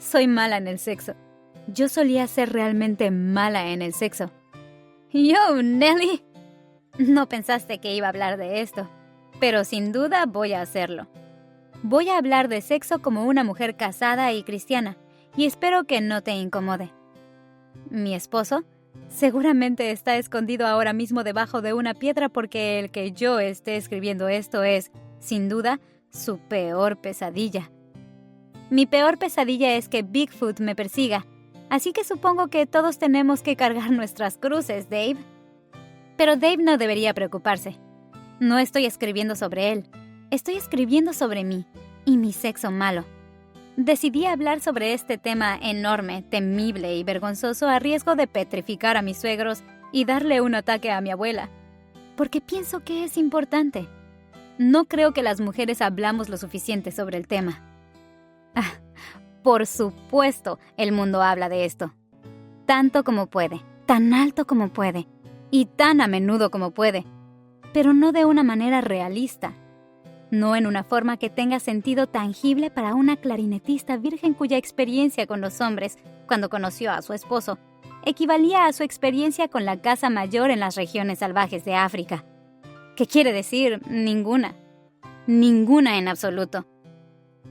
Soy mala en el sexo. Yo solía ser realmente mala en el sexo. Yo, Nelly. No pensaste que iba a hablar de esto, pero sin duda voy a hacerlo. Voy a hablar de sexo como una mujer casada y cristiana, y espero que no te incomode. Mi esposo seguramente está escondido ahora mismo debajo de una piedra porque el que yo esté escribiendo esto es, sin duda, su peor pesadilla. Mi peor pesadilla es que Bigfoot me persiga, así que supongo que todos tenemos que cargar nuestras cruces, Dave. Pero Dave no debería preocuparse. No estoy escribiendo sobre él, estoy escribiendo sobre mí y mi sexo malo. Decidí hablar sobre este tema enorme, temible y vergonzoso a riesgo de petrificar a mis suegros y darle un ataque a mi abuela, porque pienso que es importante. No creo que las mujeres hablamos lo suficiente sobre el tema. Por supuesto, el mundo habla de esto. Tanto como puede, tan alto como puede, y tan a menudo como puede, pero no de una manera realista. No en una forma que tenga sentido tangible para una clarinetista virgen cuya experiencia con los hombres, cuando conoció a su esposo, equivalía a su experiencia con la caza mayor en las regiones salvajes de África. ¿Qué quiere decir? Ninguna. Ninguna en absoluto.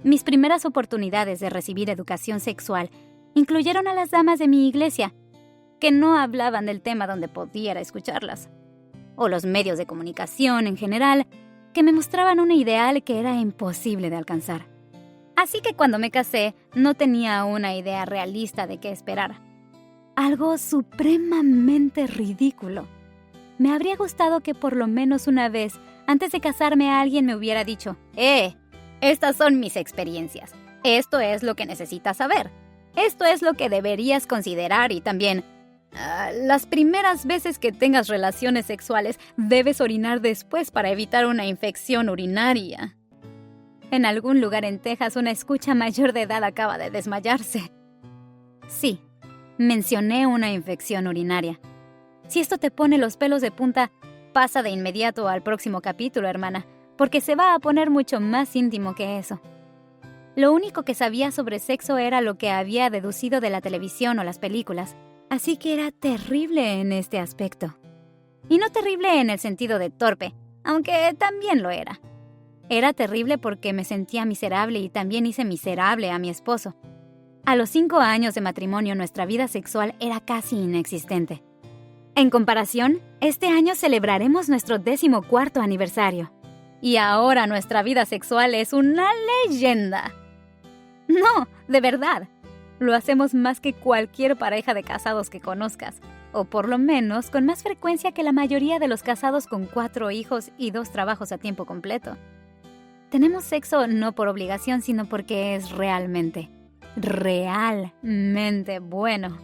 Mis primeras oportunidades de recibir educación sexual incluyeron a las damas de mi iglesia, que no hablaban del tema donde pudiera escucharlas, o los medios de comunicación en general, que me mostraban un ideal que era imposible de alcanzar. Así que cuando me casé, no tenía una idea realista de qué esperar. Algo supremamente ridículo. Me habría gustado que por lo menos una vez, antes de casarme, alguien me hubiera dicho, estas son mis experiencias. Esto es lo que necesitas saber. Esto es lo que deberías considerar y también... las primeras veces que tengas relaciones sexuales debes orinar después para evitar una infección urinaria. En algún lugar en Texas una escucha mayor de edad acaba de desmayarse. Sí, mencioné una infección urinaria. Si esto te pone los pelos de punta, pasa de inmediato al próximo capítulo, hermana, porque se va a poner mucho más íntimo que eso. Lo único que sabía sobre sexo era lo que había deducido de la televisión o las películas. Así que era terrible en este aspecto. Y no terrible en el sentido de torpe, aunque también lo era. Era terrible porque me sentía miserable y también hice miserable a mi esposo. A los 5 años de matrimonio, nuestra vida sexual era casi inexistente. En comparación, este año celebraremos nuestro 14º aniversario. Y ahora nuestra vida sexual es una leyenda. No, de verdad. Lo hacemos más que cualquier pareja de casados que conozcas, o por lo menos con más frecuencia que la mayoría de los casados con 4 hijos y 2 trabajos a tiempo completo. Tenemos sexo no por obligación, sino porque es realmente bueno.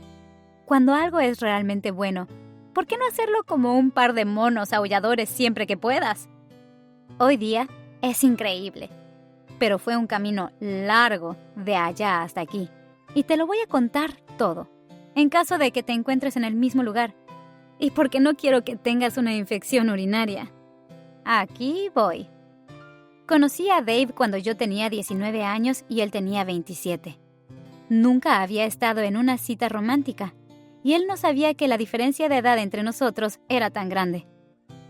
Cuando algo es realmente bueno, ¿por qué no hacerlo como un par de monos aulladores siempre que puedas? Hoy día es increíble, pero fue un camino largo de allá hasta aquí. Y te lo voy a contar todo, en caso de que te encuentres en el mismo lugar. Y porque no quiero que tengas una infección urinaria. Aquí voy. Conocí a Dave cuando yo tenía 19 años y él tenía 27. Nunca había estado en una cita romántica, y él no sabía que la diferencia de edad entre nosotros era tan grande.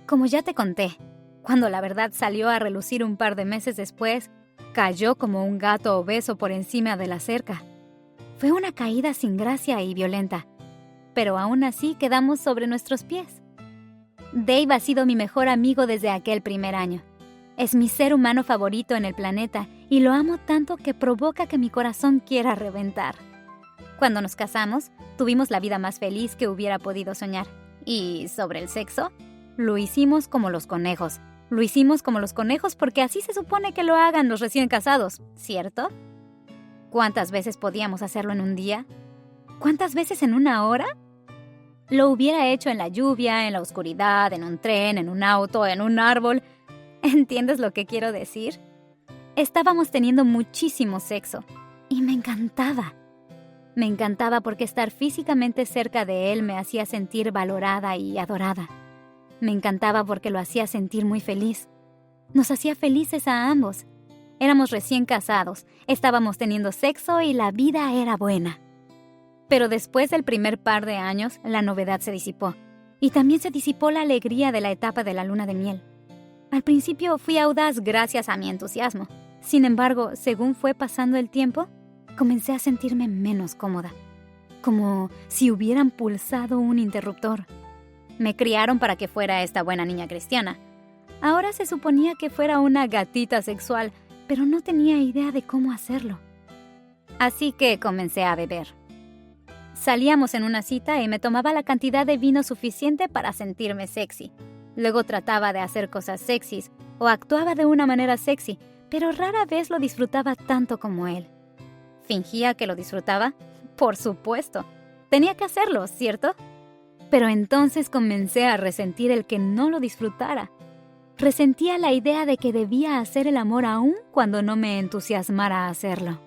Como ya te conté, cuando la verdad salió a relucir un par de meses después, cayó como un gato obeso por encima de la cerca. Fue una caída sin gracia y violenta, pero aún así quedamos sobre nuestros pies. Dave ha sido mi mejor amigo desde aquel primer año. Es mi ser humano favorito en el planeta y lo amo tanto que provoca que mi corazón quiera reventar. Cuando nos casamos, tuvimos la vida más feliz que hubiera podido soñar. Y sobre el sexo, lo hicimos como los conejos. Lo hicimos como los conejos porque así se supone que lo hagan los recién casados, ¿cierto? ¿Cuántas veces podíamos hacerlo en un día? ¿Cuántas veces en una hora? Lo hubiera hecho en la lluvia, en la oscuridad, en un tren, en un auto, en un árbol. ¿Entiendes lo que quiero decir? Estábamos teniendo muchísimo sexo y me encantaba. Me encantaba porque estar físicamente cerca de él me hacía sentir valorada y adorada. Me encantaba porque lo hacía sentir muy feliz. Nos hacía felices a ambos. Éramos recién casados, estábamos teniendo sexo y la vida era buena. Pero después del primer par de años, la novedad se disipó. Y también se disipó la alegría de la etapa de la luna de miel. Al principio fui audaz gracias a mi entusiasmo. Sin embargo, según fue pasando el tiempo, comencé a sentirme menos cómoda. Como si hubieran pulsado un interruptor. Me criaron para que fuera esta buena niña cristiana. Ahora se suponía que fuera una gatita sexual, pero no tenía idea de cómo hacerlo. Así que comencé a beber. Salíamos en una cita y me tomaba la cantidad de vino suficiente para sentirme sexy. Luego trataba de hacer cosas sexys o actuaba de una manera sexy, pero rara vez lo disfrutaba tanto como él. ¿Fingía que lo disfrutaba? Por supuesto. Tenía que hacerlo, ¿cierto? Pero entonces comencé a resentir el que no lo disfrutara. Resentía la idea de que debía hacer el amor aún cuando no me entusiasmara a hacerlo.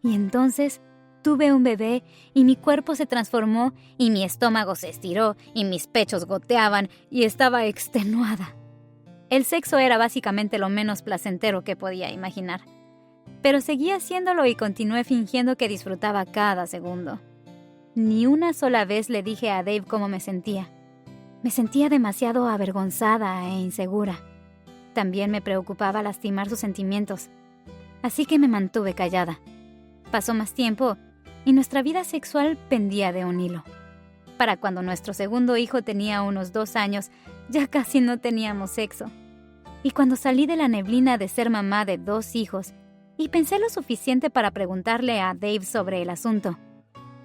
Y entonces tuve un bebé y mi cuerpo se transformó y mi estómago se estiró y mis pechos goteaban y estaba extenuada. El sexo era básicamente lo menos placentero que podía imaginar. Pero seguí haciéndolo y continué fingiendo que disfrutaba cada segundo. Ni una sola vez le dije a Dave cómo me sentía. Me sentía demasiado avergonzada e insegura. También me preocupaba lastimar sus sentimientos. Así que me mantuve callada. Pasó más tiempo y nuestra vida sexual pendía de un hilo. Para cuando nuestro segundo hijo tenía unos 2 años, ya casi no teníamos sexo. Y cuando salí de la neblina de ser mamá de 2 hijos, y pensé lo suficiente para preguntarle a Dave sobre el asunto,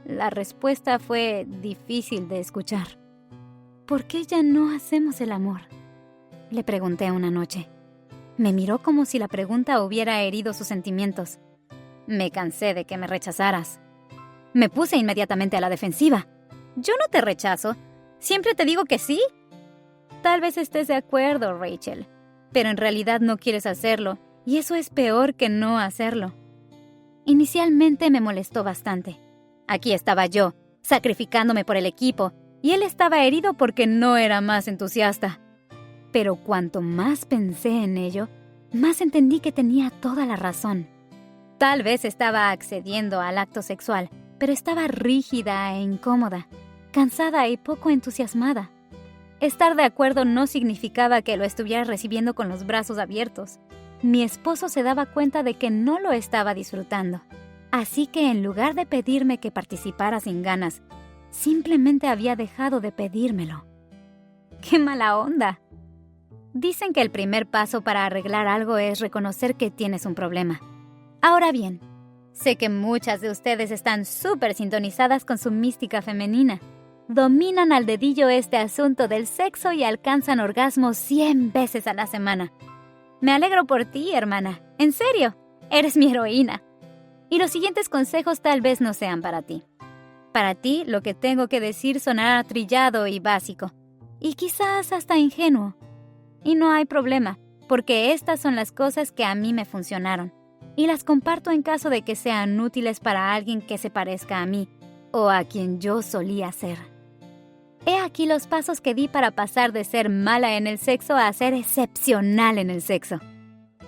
la respuesta fue difícil de escuchar. ¿Por qué ya no hacemos el amor?, le pregunté una noche. Me miró como si la pregunta hubiera herido sus sentimientos. Me cansé de que me rechazaras. Me puse inmediatamente a la defensiva. Yo no te rechazo. Siempre te digo que sí. Tal vez estés de acuerdo, Rachel, pero en realidad no quieres hacerlo, y eso es peor que no hacerlo. Inicialmente me molestó bastante. Aquí estaba yo, sacrificándome por el equipo, y él estaba herido porque no era más entusiasta. Pero cuanto más pensé en ello, más entendí que tenía toda la razón. Tal vez estaba accediendo al acto sexual, pero estaba rígida e incómoda, cansada y poco entusiasmada. Estar de acuerdo no significaba que lo estuviera recibiendo con los brazos abiertos. Mi esposo se daba cuenta de que no lo estaba disfrutando. Así que en lugar de pedirme que participara sin ganas, simplemente había dejado de pedírmelo. ¡Qué mala onda! Dicen que el primer paso para arreglar algo es reconocer que tienes un problema. Ahora bien, sé que muchas de ustedes están súper sintonizadas con su mística femenina. Dominan al dedillo este asunto del sexo y alcanzan orgasmos 100 veces a la semana. Me alegro por ti, hermana. En serio, eres mi heroína. Y los siguientes consejos tal vez no sean para ti. Para ti, lo que tengo que decir sonará trillado y básico. Y quizás hasta ingenuo. Y no hay problema, porque estas son las cosas que a mí me funcionaron. Y las comparto en caso de que sean útiles para alguien que se parezca a mí, o a quien yo solía ser. He aquí los pasos que di para pasar de ser mala en el sexo a ser excepcional en el sexo.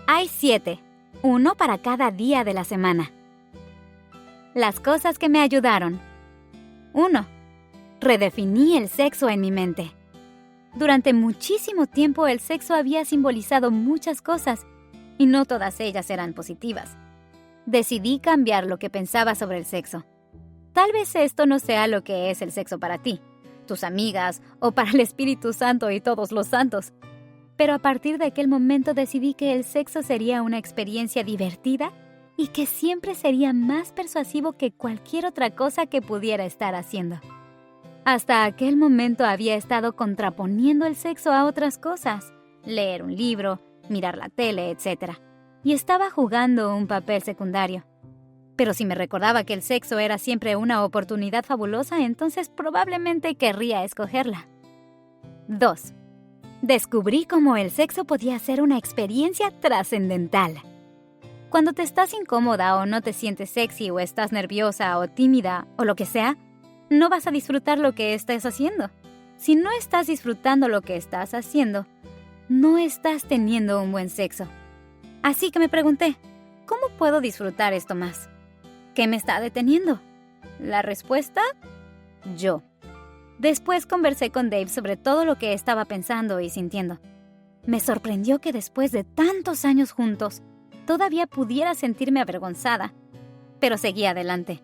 Hay 7, uno para cada día de la semana. Las cosas que me ayudaron. 1. Redefiní el sexo en mi mente. Durante muchísimo tiempo el sexo había simbolizado muchas cosas, y no todas ellas eran positivas. Decidí cambiar lo que pensaba sobre el sexo. Tal vez esto no sea lo que es el sexo para ti, tus amigas, o para el Espíritu Santo y todos los santos. Pero a partir de aquel momento decidí que el sexo sería una experiencia divertida y que siempre sería más persuasivo que cualquier otra cosa que pudiera estar haciendo. Hasta aquel momento había estado contraponiendo el sexo a otras cosas, leer un libro, mirar la tele, etc. Y estaba jugando un papel secundario. Pero si me recordaba que el sexo era siempre una oportunidad fabulosa, entonces probablemente querría escogerla. 2. Descubrí cómo el sexo podía ser una experiencia trascendental. Cuando te estás incómoda o no te sientes sexy o estás nerviosa o tímida o lo que sea, no vas a disfrutar lo que estás haciendo. Si no estás disfrutando lo que estás haciendo, no estás teniendo un buen sexo. Así que me pregunté, ¿cómo puedo disfrutar esto más? ¿Qué me está deteniendo? La respuesta, yo. Después conversé con Dave sobre todo lo que estaba pensando y sintiendo. Me sorprendió que después de tantos años juntos, todavía pudiera sentirme avergonzada, pero seguí adelante.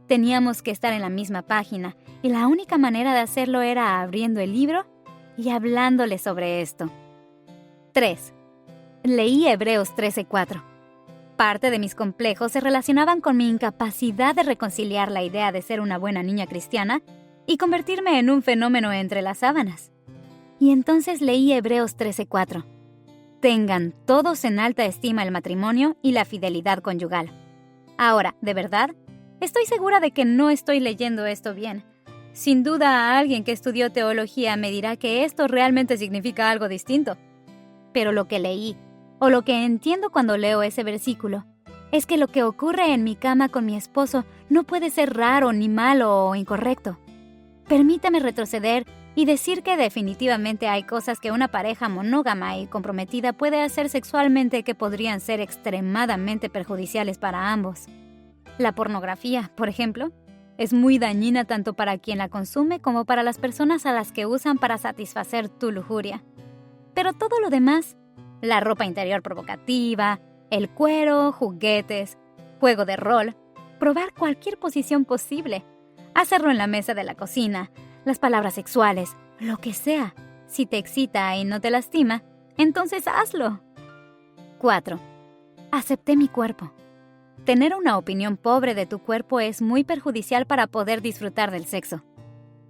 Teníamos que estar en la misma página y la única manera de hacerlo era abriendo el libro y hablándole sobre esto. 3. Leí Hebreos 13:4. Parte de mis complejos se relacionaban con mi incapacidad de reconciliar la idea de ser una buena niña cristiana y convertirme en un fenómeno entre las sábanas. Y entonces leí Hebreos 13:4. Tengan todos en alta estima el matrimonio y la fidelidad conyugal. Ahora, de verdad, estoy segura de que no estoy leyendo esto bien. Sin duda, a alguien que estudió teología me dirá que esto realmente significa algo distinto. Pero lo que leí, o lo que entiendo cuando leo ese versículo, es que lo que ocurre en mi cama con mi esposo no puede ser raro, ni malo o incorrecto. Permítame retroceder y decir que definitivamente hay cosas que una pareja monógama y comprometida puede hacer sexualmente que podrían ser extremadamente perjudiciales para ambos. La pornografía, por ejemplo, es muy dañina tanto para quien la consume como para las personas a las que usan para satisfacer tu lujuria. Pero todo lo demás, la ropa interior provocativa, el cuero, juguetes, juego de rol, probar cualquier posición posible, hacerlo en la mesa de la cocina, las palabras sexuales, lo que sea. Si te excita y no te lastima, entonces hazlo. 4. Acepté mi cuerpo. Tener una opinión pobre de tu cuerpo es muy perjudicial para poder disfrutar del sexo.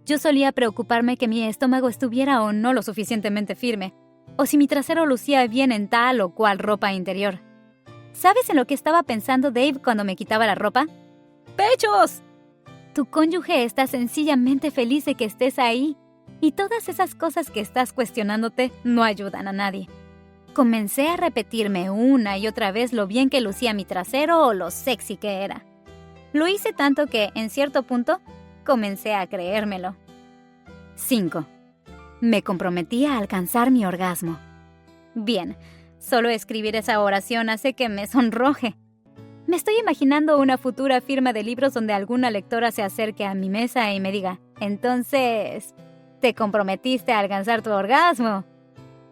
Yo solía preocuparme que mi estómago estuviera o no lo suficientemente firme, o si mi trasero lucía bien en tal o cual ropa interior. ¿Sabes en lo que estaba pensando Dave cuando me quitaba la ropa? ¡Pechos! Tu cónyuge está sencillamente feliz de que estés ahí, y todas esas cosas que estás cuestionándote no ayudan a nadie. Comencé a repetirme una y otra vez lo bien que lucía mi trasero o lo sexy que era. Lo hice tanto que, en cierto punto, comencé a creérmelo. 5. Me comprometí a alcanzar mi orgasmo. Bien, solo escribir esa oración hace que me sonroje. Me estoy imaginando una futura firma de libros donde alguna lectora se acerque a mi mesa y me diga, entonces, ¿te comprometiste a alcanzar tu orgasmo?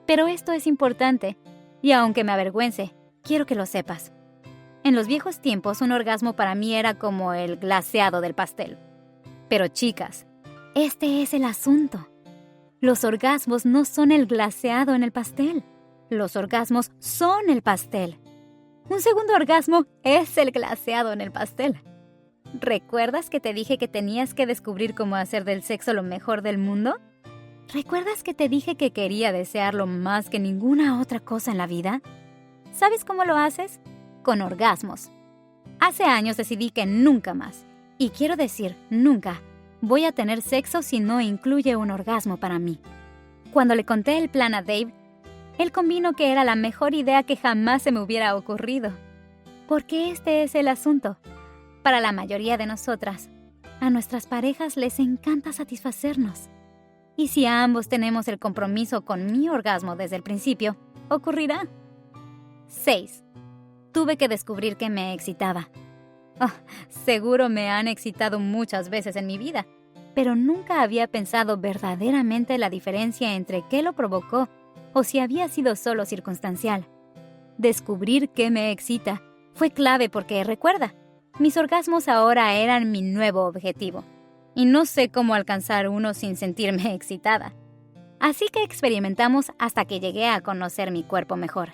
Pero esto es importante, y aunque me avergüence, quiero que lo sepas. En los viejos tiempos, un orgasmo para mí era como el glaseado del pastel. Pero chicas, este es el asunto. Los orgasmos no son el glaseado en el pastel. Los orgasmos son el pastel. Un segundo orgasmo es el glaseado en el pastel. ¿Recuerdas que te dije que tenías que descubrir cómo hacer del sexo lo mejor del mundo? ¿Recuerdas que te dije que quería desearlo más que ninguna otra cosa en la vida? ¿Sabes cómo lo haces? Con orgasmos. Hace años decidí que nunca más, y quiero decir nunca, voy a tener sexo si no incluye un orgasmo para mí. Cuando le conté el plan a Dave, él convino que era la mejor idea que jamás se me hubiera ocurrido. Porque este es el asunto. Para la mayoría de nosotras, a nuestras parejas les encanta satisfacernos. Y si ambos tenemos el compromiso con mi orgasmo desde el principio, ocurrirá. 6. Tuve que descubrir que me excitaba. Seguro me han excitado muchas veces en mi vida, pero nunca había pensado verdaderamente la diferencia entre qué lo provocó o si había sido solo circunstancial. Descubrir qué me excita fue clave porque, recuerda, mis orgasmos ahora eran mi nuevo objetivo, y no sé cómo alcanzar uno sin sentirme excitada. Así que experimentamos hasta que llegué a conocer mi cuerpo mejor.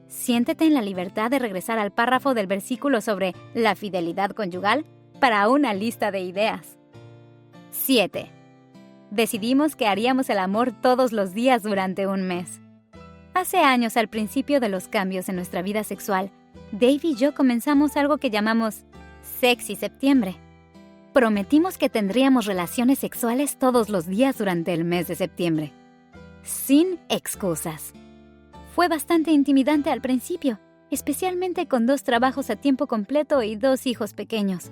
Siéntete en la libertad de regresar al párrafo del versículo sobre la fidelidad conyugal para una lista de ideas. 7. Decidimos que haríamos el amor todos los días durante un mes. Hace años, al principio de los cambios en nuestra vida sexual, Dave y yo comenzamos algo que llamamos Sexy Septiembre. Prometimos que tendríamos relaciones sexuales todos los días durante el mes de septiembre. Sin excusas. Fue bastante intimidante al principio, especialmente con 2 trabajos a tiempo completo y 2 hijos pequeños.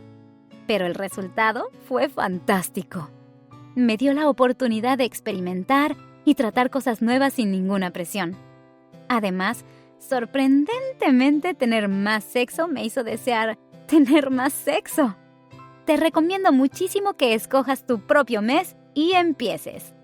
Pero el resultado fue fantástico. Me dio la oportunidad de experimentar y tratar cosas nuevas sin ninguna presión. Además, Sorprendentemente, tener más sexo me hizo desear tener más sexo. Te recomiendo muchísimo que escojas tu propio mes y empieces.